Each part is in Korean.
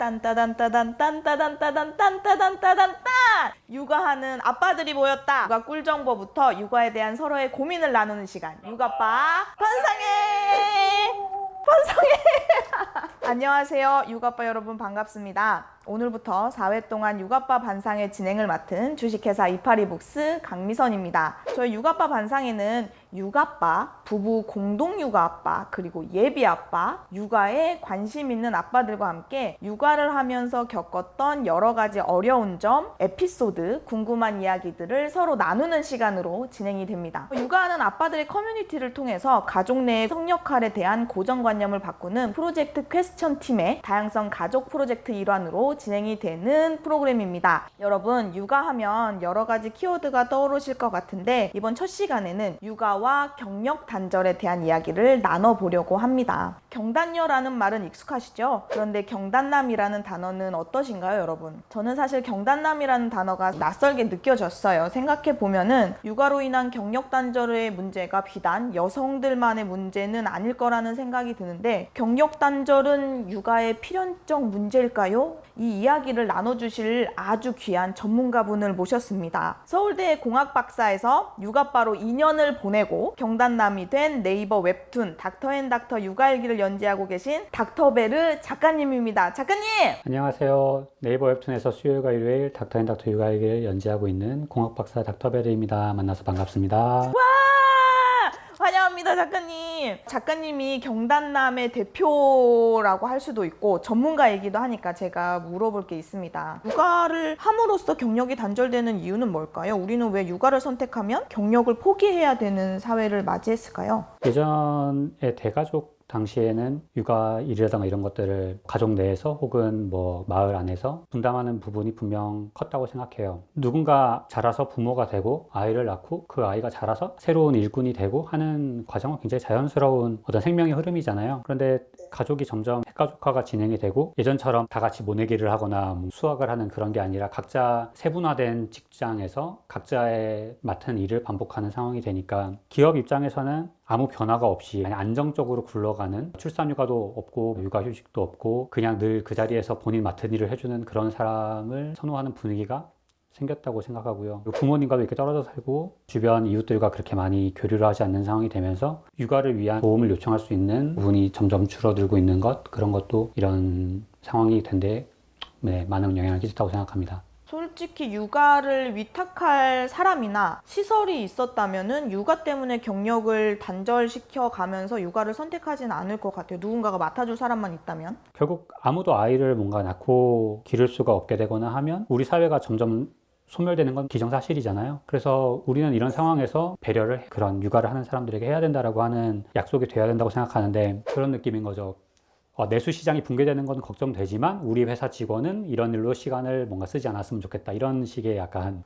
딴따단따단딴따단따단딴따단따단딴 육아하는 아빠들이 모였다. 육아 꿀 정보부터 육아에 대한 서로의 고민을 나누는 시간. 육아빠 반상회! 안녕하세요. 육아빠 여러분 반갑습니다. 오늘부터 4회 동안 육아빠 반상회 진행을 맡은 주식회사 이파리북스 강미선입니다. 저희 육아빠 반상회는 육아빠, 부부 공동 육아아빠, 그리고 예비아빠, 육아에 관심 있는 아빠들과 함께 육아를 하면서 겪었던 여러 가지 어려운 점, 에피소드, 궁금한 이야기들을 서로 나누는 시간으로 진행이 됩니다. 육아하는 아빠들의 커뮤니티를 통해서 가족 내의 성역할에 대한 고정관념을 바꾸는 프로젝트 퀘스천 팀의 다양성 가족 프로젝트 일환으로 진행이 되는 프로그램입니다. 여러분, 육아하면 여러 가지 키워드가 떠오르실 것 같은데 이번 첫 시간에는 육아와 경력 단절에 대한 이야기를 나눠보려고 합니다. 경단녀라는 말은 익숙하시죠? 그런데 경단남이라는 단어는 어떠신가요, 여러분? 저는 사실 경단남이라는 단어가 낯설게 느껴졌어요. 생각해보면은 육아로 인한 경력 단절의 문제가 비단 여성들만의 문제는 아닐 거라는 생각이 드는데 경력 단절은 육아의 필연적 문제일까요? 이 이야기를 나눠주실 아주 귀한 전문가분을 모셨습니다. 서울대 공학박사에서 육아빠로 2년을 보내고 경단남이 된 네이버 웹툰 닥터앤닥터 육아일기를 연재하고 계신 닥터베르 작가님입니다. 작가님! 안녕하세요. 네이버 웹툰에서 수요일과 일요일 닥터앤닥터 육아일기를 연재하고 있는 공학박사 닥터베르입니다. 만나서 반갑습니다. 와! 환영합니다, 작가님. 작가님이 경단남의 대표라고 할 수도 있고 전문가이기도 하니까 제가 물어볼 게 있습니다. 육아를 함으로써 경력이 단절되는 이유는 뭘까요? 우리는 왜 육아를 선택하면 경력을 포기해야 되는 사회를 맞이했을까요? 예전에 대가족 당시에는 육아일이라든가 이런 것들을 가족 내에서 혹은 뭐 마을 안에서 분담하는 부분이 분명 컸다고 생각해요. 누군가 자라서 부모가 되고 아이를 낳고 그 아이가 자라서 새로운 일꾼이 되고 하는 과정은 굉장히 자연스러운 어떤 생명의 흐름이잖아요. 그런데 가족이 점점 핵가족화가 진행이 되고 예전처럼 다 같이 모내기를 하거나 수학을 하는 그런 게 아니라 각자 세분화된 직장에서 각자의 맡은 일을 반복하는 상황이 되니까 기업 입장에서는 아무 변화가 없이 안정적으로 굴러가는 출산휴가도 없고 육아휴직도 없고 그냥 늘 그 자리에서 본인 맡은 일을 해주는 그런 사람을 선호하는 분위기가 생겼다고 생각하고요. 부모님과도 이렇게 떨어져 살고 주변 이웃들과 그렇게 많이 교류를 하지 않는 상황이 되면서 육아를 위한 도움을 요청할 수 있는 부분이 점점 줄어들고 있는 것, 그런 것도 이런 상황이 된데 많은 영향을 끼쳤다고 생각합니다. 솔직히 육아를 위탁할 사람이나 시설이 있었다면은 육아 때문에 경력을 단절시켜 가면서 육아를 선택하지는 않을 것 같아요. 누군가가 맡아줄 사람만 있다면. 결국 아무도 아이를 뭔가 낳고 기를 수가 없게 되거나 하면 우리 사회가 점점 소멸되는 건 기정사실이잖아요. 그래서 우리는 이런 상황에서 배려를 그런 육아를 하는 사람들에게 해야 된다라고 하는 약속이 돼야 된다고 생각하는데 그런 느낌인 거죠. 내수 시장이 붕괴되는 건 걱정되지만 우리 회사 직원은 이런 일로 시간을 뭔가 쓰지 않았으면 좋겠다. 이런 식의 약간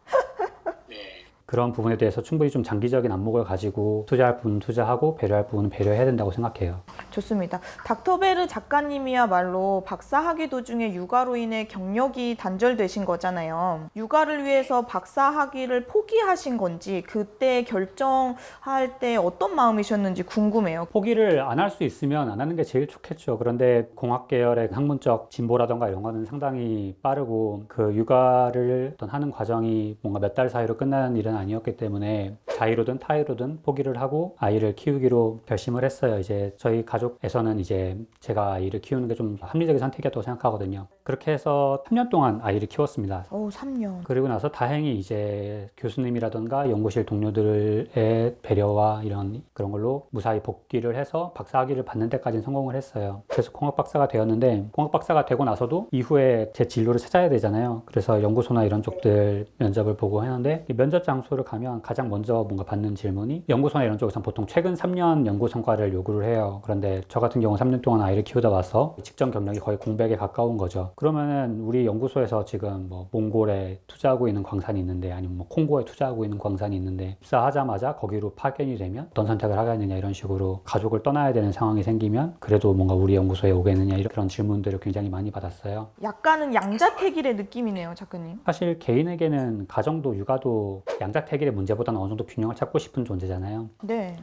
그런 부분에 대해서 충분히 좀 장기적인 안목을 가지고 투자할 부분은 투자하고 배려할 부분은 배려해야 된다고 생각해요. 좋습니다. 닥터베르 작가님이야말로 박사학위 도중에 육아로 인해 경력이 단절되신 거잖아요. 육아를 위해서 박사학위를 포기하신 건지 그때 결정할 때 어떤 마음이셨는지 궁금해요. 포기를 안 할 수 있으면 안 하는 게 제일 좋겠죠. 그런데 공학 계열의 학문적 진보라던가 이런 거는 상당히 빠르고 그 육아를 어떤 하는 과정이 뭔가 몇 달 사이로 끝나는 일은 아니었기 때문에 자의로든 타의로든 포기를 하고 아이를 키우기로 결심을 했어요. 이제 저희 가족에서는 이제 제가 아이를 키우는 게 좀 합리적인 선택이었다고 생각하거든요. 그렇게 해서 3년 동안 아이를 키웠습니다. 3년. 그리고 나서 다행히 이제 교수님이라던가 연구실 동료들의 배려와 이런 그런 걸로 무사히 복귀를 해서 박사학위를 받는 데까지는 성공을 했어요. 그래서 공학 박사가 되었는데 공학 박사가 되고 나서도 이후에 제 진로를 찾아야 되잖아요. 그래서 연구소나 이런 쪽들 면접을 보고 했는데 이 면접 장소를 가면 가장 먼저 뭔가 받는 질문이 연구소나 이런 쪽에서는 보통 최근 3년 연구 성과를 요구를 해요. 그런데 저 같은 경우 3년 동안 아이를 키우다 와서 직전 경력이 거의 공백에 가까운 거죠. 그러면은 우리 연구소에서 지금 뭐 몽골에 투자하고 있는 광산이 있는데 아니면 뭐 콩고에 투자하고 있는 광산이 있는데 입사하자마자 거기로 파견이 되면 어떤 선택을 하겠느냐 이런 식으로 가족을 떠나야 되는 상황이 생기면 그래도 뭔가 우리 연구소에 오겠느냐 이런 그런 질문들을 굉장히 많이 받았어요. 약간은 양자택일의 느낌이네요, 작가님. 사실 개인에게는 가정도 육아도 양자택일의 문제보다는 어느 정도 균형을 찾고 싶은 존재잖아요. 네.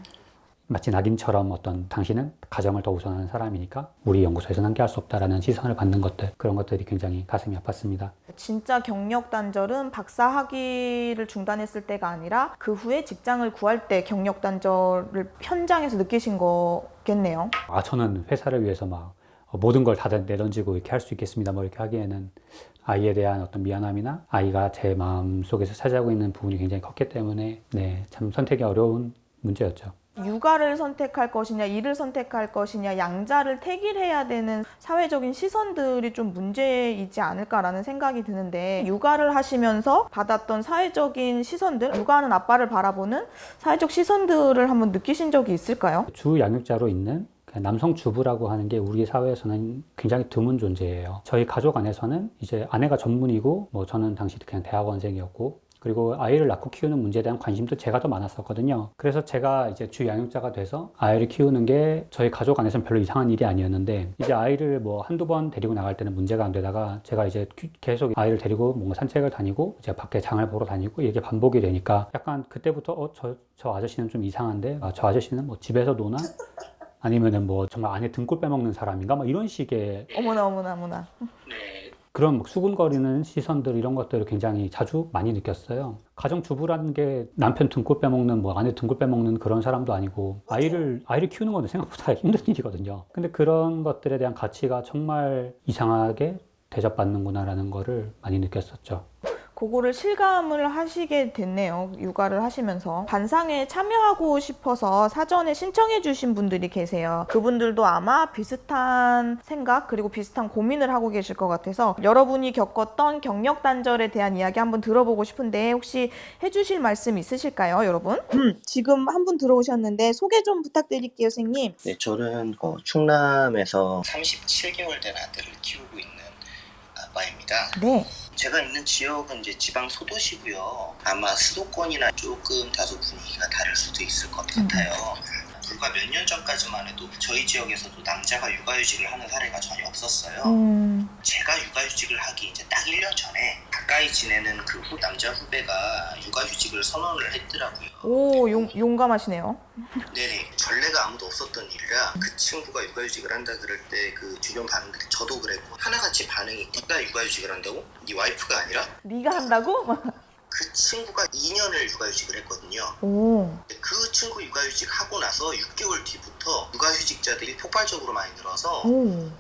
마치 낙인처럼 어떤 당신은 가정을 더 우선하는 사람이니까 우리 연구소에서는 함께할 수 없다라는 시선을 받는 것들, 그런 것들이 굉장히 가슴이 아팠습니다. 진짜 경력 단절은 박사 학위를 중단했을 때가 아니라 그 후에 직장을 구할 때 경력 단절을 현장에서 느끼신 거겠네요. 저는 회사를 위해서 막 모든 걸 다 내던지고 이렇게 할 수 있겠습니다. 뭐 이렇게 하기에는 아이에 대한 어떤 미안함이나 아이가 제 마음 속에서 차지하고 있는 부분이 굉장히 컸기 때문에 네, 참 선택이 어려운 문제였죠. 육아를 선택할 것이냐, 일을 선택할 것이냐, 양자를 택일해야 되는 사회적인 시선들이 좀 문제이지 않을까라는 생각이 드는데, 육아를 하시면서 받았던 사회적인 시선들, 육아하는 아빠를 바라보는 사회적 시선들을 한번 느끼신 적이 있을까요? 주 양육자로 있는 남성 주부라고 하는 게 우리 사회에서는 굉장히 드문 존재예요. 저희 가족 안에서는 이제 아내가 전문이고, 뭐 저는 당시 그냥 대학원생이었고, 그리고 아이를 낳고 키우는 문제에 대한 관심도 제가 더 많았었거든요. 그래서 제가 이제 주 양육자가 돼서 아이를 키우는 게 저희 가족 안에서는 별로 이상한 일이 아니었는데, 이제 아이를 뭐 한두 번 데리고 나갈 때는 문제가 안 되다가 제가 이제 계속 아이를 데리고 뭔가 산책을 다니고 이제 밖에 장을 보러 다니고 이렇게 반복이 되니까 약간 그때부터 저 아저씨는 좀 이상한데, 저 아저씨는 뭐 집에서 노나? 아니면은 뭐 정말 안에 등골 빼먹는 사람인가? 막 이런 식의 어머나 어머나 어머나. 그런 막 수군거리는 시선들 이런 것들을 굉장히 자주 많이 느꼈어요. 가정주부라는 게 남편 등골 빼먹는 뭐 아내 등골 빼먹는 그런 사람도 아니고 아이를 키우는 건 생각보다 힘든 일이거든요. 근데 그런 것들에 대한 가치가 정말 이상하게 대접받는구나라는 거를 많이 느꼈었죠. 그거를 실감을 하시게 됐네요. 육아를 하시면서. 반상에 참여하고 싶어서 사전에 신청해 주신 분들이 계세요. 그분들도 아마 비슷한 생각 그리고 비슷한 고민을 하고 계실 것 같아서 여러분이 겪었던 경력 단절에 대한 이야기 한번 들어보고 싶은데 혹시 해주실 말씀 있으실까요, 여러분? 지금 한 분 들어오셨는데 소개 좀 부탁드릴게요, 선생님. 네, 저는 충남에서 37개월 된 아들을 키우고 있는 아빠입니다. 네. 제가 있는 지역은 이제 지방 소도시고요. 아마 수도권이나 조금 다소 분위기가 다를 수도 있을 것 같아요. 불과 몇 년 전까지만 해도 저희 지역에서도 남자가 육아휴직을 하는 사례가 전혀 없었어요. 제가 육아휴직을 하기 이제 딱 1년 전에 가까이 지내는 그 남자 후배가 육아휴직을 선언을 했더라고요. 오, 용감하시네요. 네네, 전례가 아무도 없었던 일이라 그 친구가 육아휴직을 한다 그럴 때 그 주변 반응들이 저도 그랬고 하나같이 반응이 네가 육아휴직을 한다고? 네 와이프가 아니라? 네가 한다고? 그 친구가 2년을 육아휴직을 했거든요. 오. 그 친구 육아휴직 하고 나서 6개월 뒤부터 육아휴직자들이 폭발적으로 많이 늘어서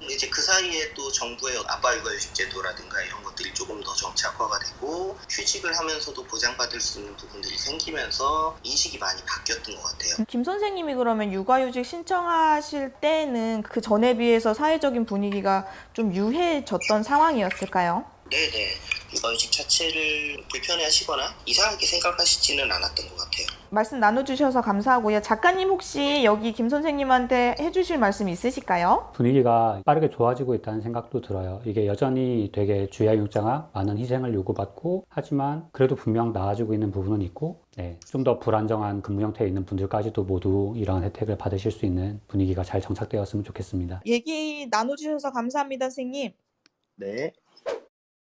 이제 그 사이에 또 정부의 아빠 육아휴직 제도라든가 이런 것들이 조금 더 정착화가 되고 휴직을 하면서도 보장받을 수 있는 부분들이 생기면서 인식이 많이 바뀌었던 것 같아요. 김 선생님이 그러면 육아휴직 신청하실 때는 그 전에 비해서 사회적인 분위기가 좀 유해졌던 상황이었을까요? 네네. 육아휴직 자체를 불편해하시거나 이상하게 생각하시지는 않았던 것 같아요. 말씀 나눠주셔서 감사하고요. 작가님 혹시 여기 김 선생님한테 해주실 말씀 있으실까요? 분위기가 빠르게 좋아지고 있다는 생각도 들어요. 이게 여전히 되게 주야육자가 많은 희생을 요구받고 하지만 그래도 분명 나아지고 있는 부분은 있고 좀 더 불안정한 근무 형태에 있는 분들까지도 모두 이런 혜택을 받으실 수 있는 분위기가 잘 정착되었으면 좋겠습니다. 얘기 나눠주셔서 감사합니다, 선생님. 네.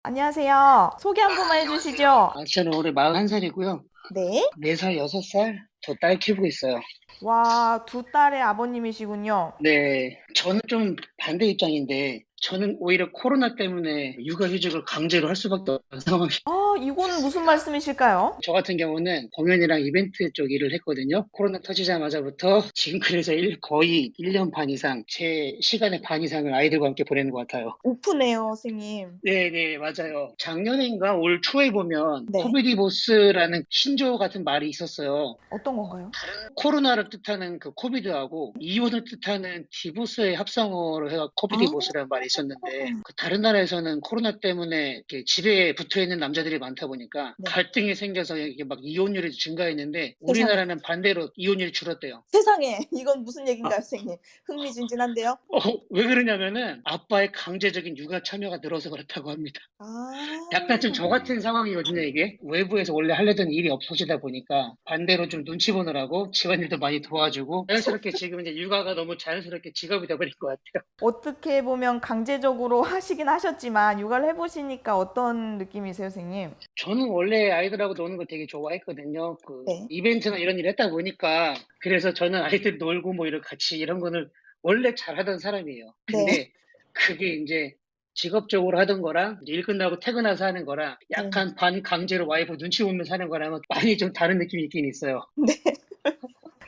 안녕하세요. 소개 한 번만 해주시죠. 저는 올해 41살이고요. 네. 4살, 6살 저 딸 키우고 있어요. 와, 두 딸의 아버님이시군요. 네, 저는 좀 반대 입장인데 저는 오히려 코로나 때문에 육아휴직을 강제로 할 수밖에 없는 상황이. 이거는 무슨 말씀이실까요? 저 같은 경우는 공연이랑 이벤트 쪽 일을 했거든요. 코로나 터지자마자부터 지금 그래서 거의 1년 반 이상 제 시간의 반 이상을 아이들과 함께 보내는 것 같아요. 오프네요, 선생님. 네, 맞아요. 작년인가 올 초에 보면 네. 코비디 보스라는 신조어 같은 말이 있었어요. 어떤 건가요? 코로나를 뜻하는 그 코비드하고 이혼을 뜻하는 디보스의 합성어로 해서 코비디 보스라는 말이 있었는데 그 다른 나라에서는 코로나 때문에 이렇게 집에 붙어 있는 남자들이 많다 보니까 네. 갈등이 생겨서 이게 막 이혼율이 증가했는데 우리나라는 반대로 이혼율이 줄었대요. 세상에, 이건 무슨 얘기인가요, 선생님? 흥미진진한데요? 왜 그러냐면은 아빠의 강제적인 육아 참여가 늘어서 그렇다고 합니다. 약간 좀 저 같은 상황이거든요, 이게. 외부에서 원래 하려던 일이 없어지다 보니까 반대로 좀 눈치 보느라고 집안일도 많이 도와주고 자연스럽게 지금 이제 육아가 너무 자연스럽게 직업이 돼버린 것 같아요. 어떻게 보면 강제적으로 하시긴 하셨지만 육아를 해보시니까 어떤 느낌이세요, 선생님? 저는 원래 아이들하고 노는 거 되게 좋아했거든요. 네. 이벤트나 이런 일 했다 보니까 그래서 저는 아이들 놀고 뭐 이런 같이 이런 거는 원래 잘하던 사람이에요. 근데 그게 이제 직업적으로 하던 거랑 이제 일 끝나고 퇴근해서 하는 거랑 약간 반강제로 와이프 눈치 보면서 하는 거랑은 많이 좀 다른 느낌이 있긴 있어요.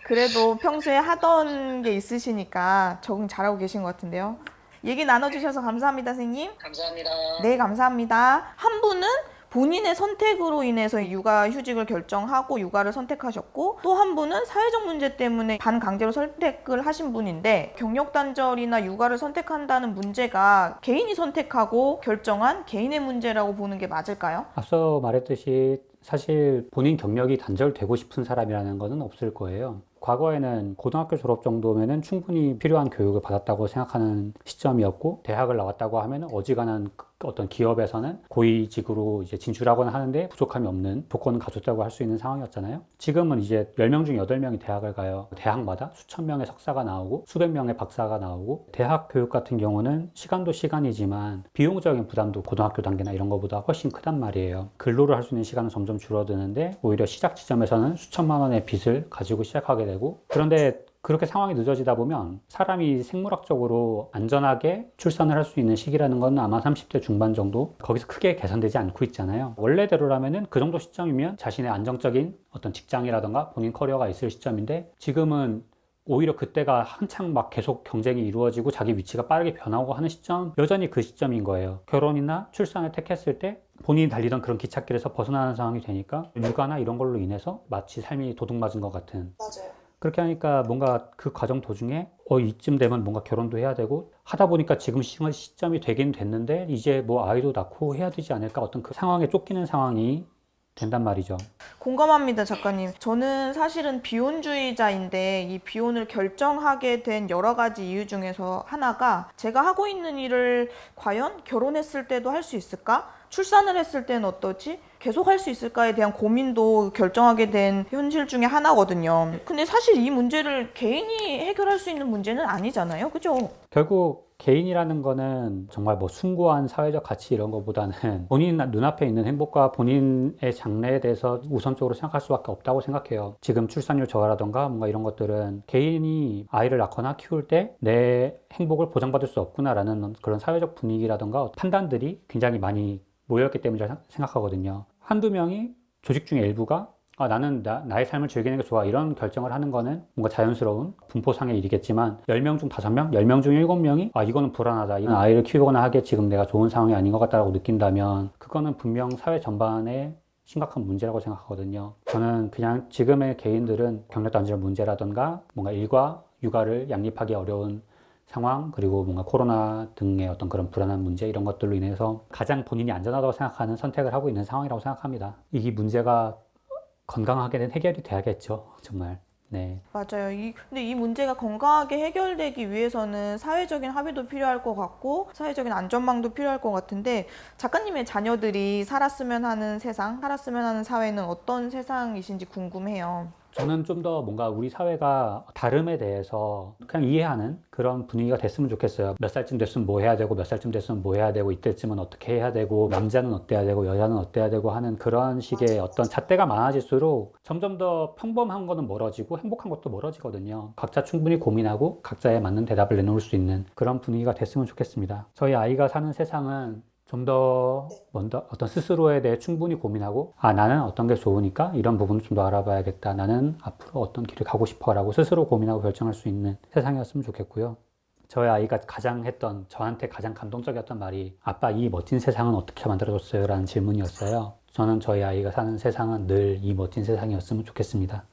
그래도 평소에 하던 게 있으시니까 적응 잘하고 계신 것 같은데요. 얘기 나눠주셔서 감사합니다, 선생님. 감사합니다. 네, 감사합니다. 한 분은 본인의 선택으로 인해서 육아휴직을 결정하고 육아를 선택하셨고, 또 한 분은 사회적 문제 때문에 반강제로 선택을 하신 분인데, 경력 단절이나 육아를 선택한다는 문제가 개인이 선택하고 결정한 개인의 문제라고 보는 게 맞을까요? 앞서 말했듯이 사실 본인 경력이 단절되고 싶은 사람이라는 것은 없을 거예요. 과거에는 고등학교 졸업 정도면은 충분히 필요한 교육을 받았다고 생각하는 시점이었고, 대학을 나왔다고 하면 어지간한 어떤 기업에서는 고위직으로 이제 진출하거나 하는데 부족함이 없는 조건을 갖췄다고 할 수 있는 상황이었잖아요. 지금은 이제 10명 중 8명이 대학을 가요. 대학마다 수천 명의 석사가 나오고 수백 명의 박사가 나오고, 대학 교육 같은 경우는 시간도 시간이지만 비용적인 부담도 고등학교 단계나 이런 것보다 훨씬 크단 말이에요. 근로를 할 수 있는 시간은 점점 줄어드는데 오히려 시작 지점에서는 수천만 원의 빚을 가지고 시작하게 되고, 그런데 그렇게 상황이 늦어지다 보면 사람이 생물학적으로 안전하게 출산을 할 수 있는 시기라는 건 아마 30대 중반 정도, 거기서 크게 개선되지 않고 있잖아요. 원래대로라면은 그 정도 시점이면 자신의 안정적인 어떤 직장이라던가 본인 커리어가 있을 시점인데, 지금은 오히려 그때가 한창 막 계속 경쟁이 이루어지고 자기 위치가 빠르게 변하고 하는 시점, 여전히 그 시점인 거예요. 결혼이나 출산을 택했을 때 본인이 달리던 그런 기찻길에서 벗어나는 상황이 되니까 육아나 이런 걸로 인해서 마치 삶이 도둑맞은 것 같은. 맞아요. 그렇게 하니까 뭔가 그 과정 도중에 이쯤 되면 뭔가 결혼도 해야 되고 하다 보니까 지금 시점이 되긴 됐는데 이제 뭐 아이도 낳고 해야 되지 않을까, 어떤 그 상황에 쫓기는 상황이 된단 말이죠. 공감합니다, 작가님. 저는 사실은 비혼주의자인데 이 비혼을 결정하게 된 여러 가지 이유 중에서 하나가, 제가 하고 있는 일을 과연 결혼했을 때도 할 수 있을까? 출산을 했을 때는 어떠지? 계속 할 수 있을까에 대한 고민도 결정하게 된 현실 중에 하나거든요. 근데 사실 이 문제를 개인이 해결할 수 있는 문제는 아니잖아요. 그죠? 결국 개인이라는 거는 정말 뭐 숭고한 사회적 가치 이런 것보다는 본인 눈앞에 있는 행복과 본인의 장래에 대해서 우선적으로 생각할 수밖에 없다고 생각해요. 지금 출산율 저하라던가 뭔가 이런 것들은 개인이 아이를 낳거나 키울 때 내 행복을 보장받을 수 없구나라는 그런 사회적 분위기라던가 판단들이 굉장히 많이 모였기 때문이라 생각하거든요. 한두 명이, 조직 중에 일부가 나는 나의 삶을 즐기는 게 좋아, 이런 결정을 하는 거는 뭔가 자연스러운 분포상의 일이겠지만, 10명 중 5명, 10명 중 7명이 이거는 불안하다, 이건 아이를 키우거나 하기에 지금 내가 좋은 상황이 아닌 것 같다고 느낀다면 그거는 분명 사회 전반에 심각한 문제라고 생각하거든요. 저는 그냥 지금의 개인들은 경력 단절 문제라던가 뭔가 일과 육아를 양립하기 어려운 상황, 그리고 뭔가 코로나 등의 어떤 그런 불안한 문제, 이런 것들로 인해서 가장 본인이 안전하다고 생각하는 선택을 하고 있는 상황이라고 생각합니다. 이 문제가 건강하게는 해결이 돼야겠죠, 정말. 네. 맞아요. 근데 이 문제가 건강하게 해결되기 위해서는 사회적인 합의도 필요할 것 같고 사회적인 안전망도 필요할 것 같은데, 작가님의 자녀들이 살았으면 하는 세상, 살았으면 하는 사회는 어떤 세상이신지 궁금해요. 저는 좀 더 뭔가 우리 사회가 다름에 대해서 그냥 이해하는 그런 분위기가 됐으면 좋겠어요. 몇 살쯤 됐으면 뭐 해야 되고, 몇 살쯤 됐으면 뭐 해야 되고, 이때쯤은 어떻게 해야 되고, 남자는 어때야 되고, 여자는 어때야 되고 하는 그런 식의 어떤 잣대가 많아질수록 점점 더 평범한 거는 멀어지고 행복한 것도 멀어지거든요. 각자 충분히 고민하고 각자에 맞는 대답을 내놓을 수 있는 그런 분위기가 됐으면 좋겠습니다. 저희 아이가 사는 세상은 좀 더 먼저 어떤 스스로에 대해 충분히 고민하고, 나는 어떤 게 좋으니까 이런 부분을 좀 더 알아봐야겠다, 나는 앞으로 어떤 길을 가고 싶어 라고 스스로 고민하고 결정할 수 있는 세상이었으면 좋겠고요. 저희 아이가 저한테 가장 감동적이었던 말이, 아빠 이 멋진 세상은 어떻게 만들어졌어요? 라는 질문이었어요. 저는 저희 아이가 사는 세상은 늘 이 멋진 세상이었으면 좋겠습니다.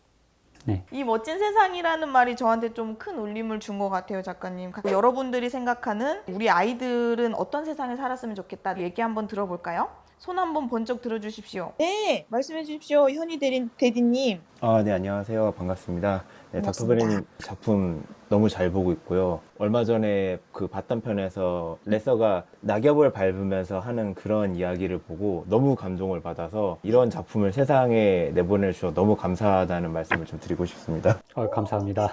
네. 이 멋진 세상이라는 말이 저한테 좀 큰 울림을 준 것 같아요, 작가님. 여러분들이 생각하는 우리 아이들은 어떤 세상에 살았으면 좋겠다 얘기 한번 들어볼까요? 손 한번 번쩍 들어주십시오. 네, 말씀해 주십시오, 현희 대디님. 네, 안녕하세요. 반갑습니다. 네, 반갑습니다. 닥터베리님 작품 너무 잘 보고 있고요. 얼마 전에 그 봤던 편에서 레서가 낙엽을 밟으면서 하는 그런 이야기를 보고 너무 감동을 받아서 이런 작품을 세상에 내보내주셔서 너무 감사하다는 말씀을 좀 드리고 싶습니다. 감사합니다.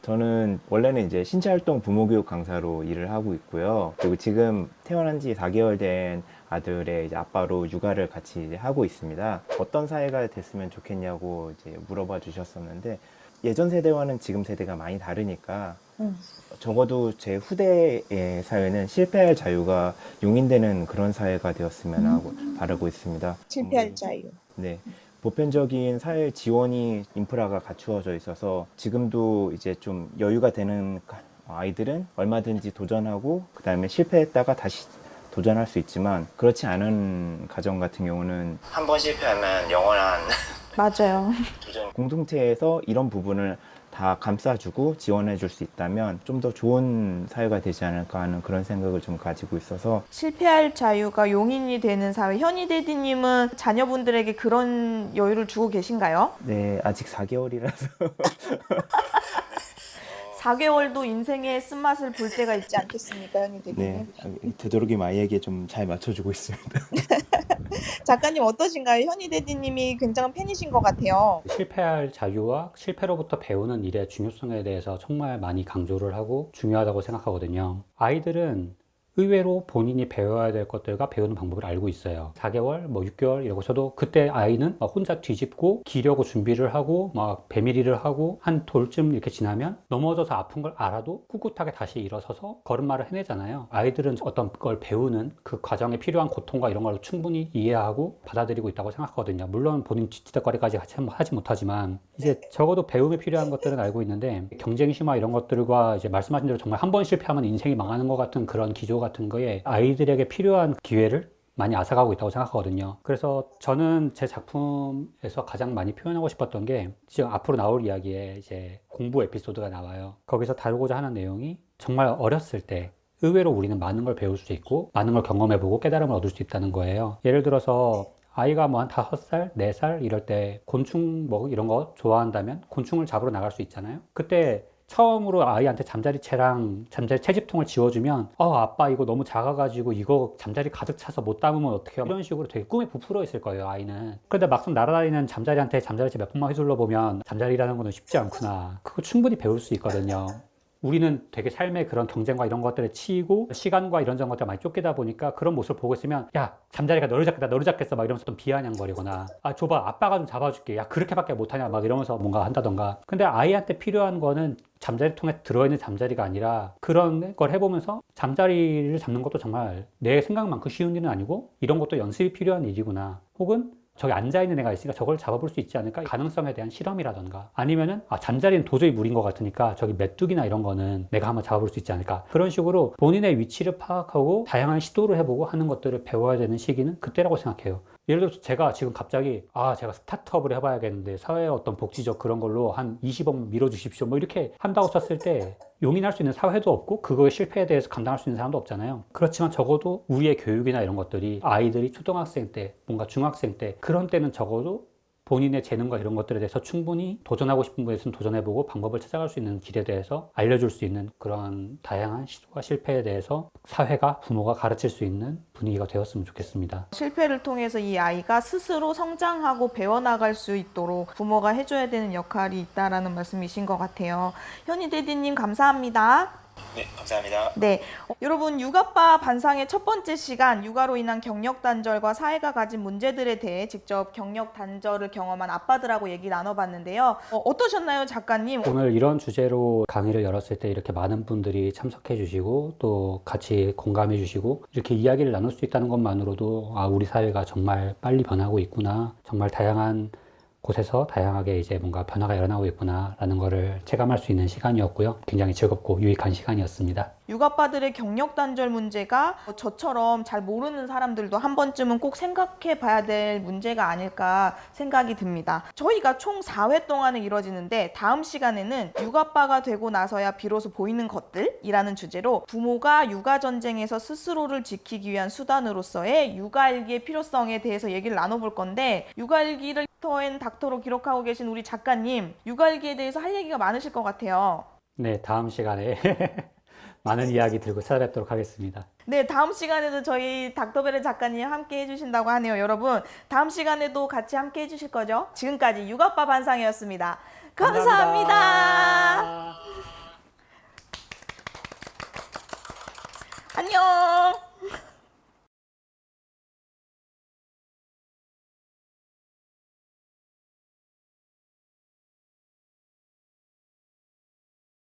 저는 원래는 이제 신체활동 부모교육 강사로 일을 하고 있고요. 그리고 지금 태어난 지 4개월 된 아들의 이제 아빠로 육아를 같이 이제 하고 있습니다. 어떤 사회가 됐으면 좋겠냐고 이제 물어봐 주셨었는데, 예전 세대와는 지금 세대가 많이 다르니까 적어도 제 후대의 사회는 실패할 자유가 용인되는 그런 사회가 되었으면 하고 바라고 있습니다. 실패할 자유. 네. 보편적인 사회 지원이 인프라가 갖추어져 있어서 지금도 이제 좀 여유가 되는 아이들은 얼마든지 도전하고 그다음에 실패했다가 다시 도전할 수 있지만, 그렇지 않은 가정 같은 경우는 한 번 실패하면 영원한 맞아요. 도전. 공동체에서 이런 부분을 다 감싸주고 지원해 줄 수 있다면 좀 더 좋은 사회가 되지 않을까 하는 그런 생각을 좀 가지고 있어서. 실패할 자유가 용인이 되는 사회. 현희 대디님은 자녀분들에게 그런 여유를 주고 계신가요? 네, 아직 4개월이라서 4개월도 인생의 쓴맛을 볼 때가 있지 않겠습니까, 현희 대디님? 네, 되도록이면 아이에게 좀 잘 맞춰주고 있습니다. 작가님 어떠신가요? 현희 대디님이 굉장한 팬이신 것 같아요. 실패할 자유와 실패로부터 배우는 일의 중요성에 대해서 정말 많이 강조를 하고 중요하다고 생각하거든요. 아이들은 의외로 본인이 배워야 될 것들과 배우는 방법을 알고 있어요. 4개월, 뭐 6개월 이러고 저도 그때 아이는 막 혼자 뒤집고 기려고 준비를 하고 막 배밀이를 하고 한 돌쯤 이렇게 지나면 넘어져서 아픈 걸 알아도 꿋꿋하게 다시 일어서서 걸음마를 해내잖아요. 아이들은 어떤 걸 배우는 그 과정에 필요한 고통과 이런 걸 충분히 이해하고 받아들이고 있다고 생각하거든요. 물론 본인 뒤치다거리까지 하지 못하지만 이제 적어도 배움에 필요한 것들은 알고 있는데, 경쟁 심화 이런 것들과 이제 말씀하신 대로 정말 한 번 실패하면 인생이 망하는 것 같은 그런 기조 같은 거에 아이들에게 필요한 기회를 많이 앗아가고 있다고 생각하거든요. 그래서 저는 제 작품에서 가장 많이 표현하고 싶었던 게, 지금 앞으로 나올 이야기에 이제 공부 에피소드가 나와요. 거기서 다루고자 하는 내용이 정말 어렸을 때 의외로 우리는 많은 걸 배울 수 있고 많은 걸 경험해보고 깨달음을 얻을 수 있다는 거예요. 예를 들어서 아이가 뭐 한 5살, 4살 이럴 때 곤충 뭐 이런 거 좋아한다면 곤충을 잡으러 나갈 수 있잖아요. 그때 처음으로 아이한테 잠자리채랑 잠자리 채집통을 지워주면 아빠 이거 너무 작아가지고 이거 잠자리 가득 차서 못 담으면 어떡해요, 이런 식으로 되게 꿈에 부풀어 있을 거예요, 아이는. 그런데 막상 날아다니는 잠자리한테 잠자리채 몇 번만 휘둘러 보면 잠자리라는 거는 쉽지 않구나, 그거 충분히 배울 수 있거든요. 우리는 되게 삶의 그런 경쟁과 이런 것들에 치이고 시간과 이런 것들 많이 쫓기다 보니까 그런 모습을 보고 있으면 야 잠자리가 너를 잡겠어 막 이러면서 좀 비아냥거리거나 줘봐 아빠가 좀 잡아줄게 야 그렇게밖에 못하냐 막 이러면서 뭔가 한다던가. 근데 아이한테 필요한 거는 잠자리통에 들어있는 잠자리가 아니라 그런 걸 해보면서 잠자리를 잡는 것도 정말 내 생각만큼 쉬운 일은 아니고 이런 것도 연습이 필요한 일이구나, 혹은 저기 앉아있는 애가 있으니까 저걸 잡아볼 수 있지 않을까, 가능성에 대한 실험이라던가, 아니면은 잠자리는 도저히 무리인 것 같으니까 저기 메뚜기나 이런 거는 내가 한번 잡아볼 수 있지 않을까, 그런 식으로 본인의 위치를 파악하고 다양한 시도를 해보고 하는 것들을 배워야 되는 시기는 그때라고 생각해요. 예를 들어서 제가 지금 갑자기 제가 스타트업을 해봐야겠는데 사회의 어떤 복지적 그런 걸로 한 20억 밀어주십시오 뭐 이렇게 한다고 쳤을 때 용인할 수 있는 사회도 없고 그거의 실패에 대해서 감당할 수 있는 사람도 없잖아요. 그렇지만 적어도 우리의 교육이나 이런 것들이 아이들이 초등학생 때 뭔가 중학생 때 그런 때는 적어도 본인의 재능과 이런 것들에 대해서 충분히 도전하고 싶은 것에서는 도전해보고 방법을 찾아갈 수 있는 길에 대해서 알려줄 수 있는 그런 다양한 시도와 실패에 대해서 사회가 부모가 가르칠 수 있는 분위기가 되었으면 좋겠습니다. 실패를 통해서 이 아이가 스스로 성장하고 배워나갈 수 있도록 부모가 해줘야 되는 역할이 있다라는 말씀이신 것 같아요. 현희 대디님 감사합니다. 네, 감사합니다. 네, 여러분 육아빠 반상의 첫 번째 시간, 육아로 인한 경력 단절과 사회가 가진 문제들에 대해 직접 경력 단절을 경험한 아빠들하고 얘기 나눠봤는데요. 어떠셨나요, 작가님? 오늘 이런 주제로 강의를 열었을 때 이렇게 많은 분들이 참석해 주시고 또 같이 공감해 주시고 이렇게 이야기를 나눌 수 있다는 것만으로도 우리 사회가 정말 빨리 변하고 있구나, 정말 다양한 곳에서 다양하게 이제 뭔가 변화가 일어나고 있구나라는 거를 체감할 수 있는 시간이었고요. 굉장히 즐겁고 유익한 시간이었습니다. 육아빠들의 경력 단절 문제가 저처럼 잘 모르는 사람들도 한 번쯤은 꼭 생각해 봐야 될 문제가 아닐까 생각이 듭니다. 저희가 총 4회 동안에 이뤄지는데 다음 시간에는 육아빠가 되고 나서야 비로소 보이는 것들이라는 주제로 부모가 육아 전쟁에서 스스로를 지키기 위한 수단으로서의 육아일기의 필요성에 대해서 얘기를 나눠볼 건데, 육아일기를 닥터로 기록하고 계신 우리 작가님, 육아일기에 대해서 할 얘기가 많으실 것 같아요. 네, 다음 시간에 많은 이야기 들고 찾아뵙도록 하겠습니다. 네, 다음 시간에도 저희 닥터벨의 작가님 함께 해주신다고 하네요. 여러분, 다음 시간에도 같이 함께 해주실 거죠? 지금까지 육아빠 반상이었습니다. 감사합니다. 안녕.